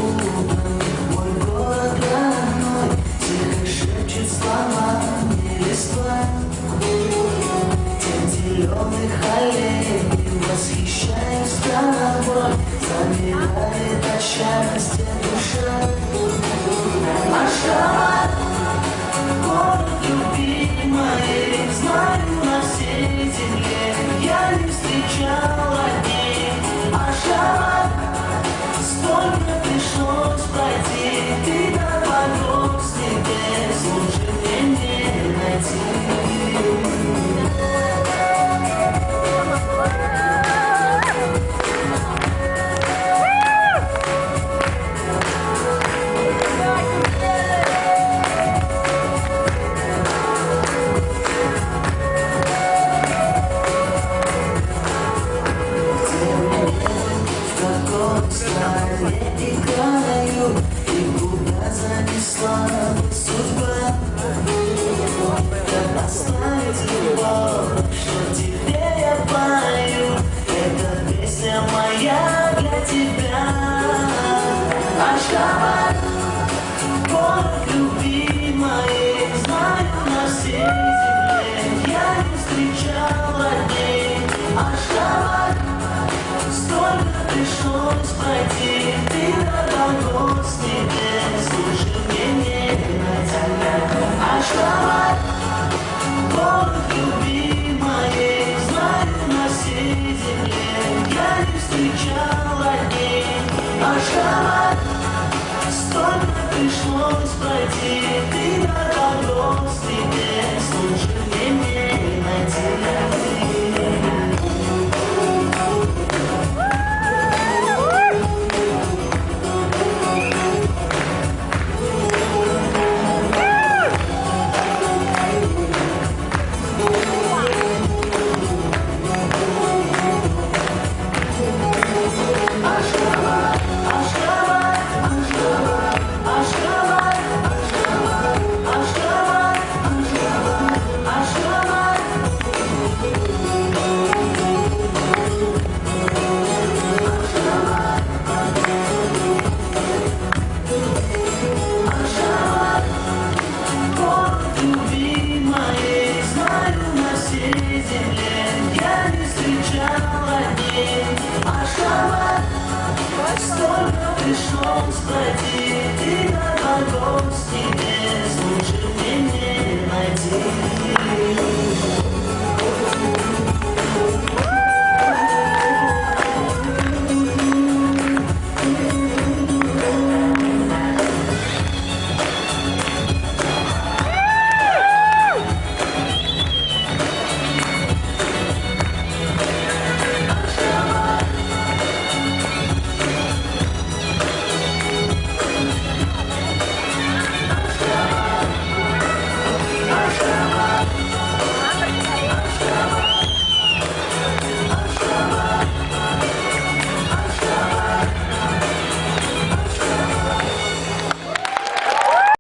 Мой город родной тихо шепчет словами листва. Тень зеленых аллей, восхищаюсь тобой, замирает от счастья душа. Ашхабад, город любимый, знаю на всей земле, я не встречала дней. Ашхабад, столько пришлось пройти, ты дорогой с небес, лучше мне не найти. Играю, и куда занесла судьба. Как оставить любовь, что тебе я пою, эта песня моя для тебя. Ашхабад, город любимый, знаю на всей земле, я не встречала дней. Ашхабад, столько пришлось пройти, ты дорогой с небес, лучше мне не найти. Ашхабад, город любимый, знаю на всей земле, я не встречала дней. Ашхабад, столько пришлось пройти, ты дорогой с небес, лучше мне не найти. Столько пришлось пройти, ты дорогой с небес, лучше мне не найти.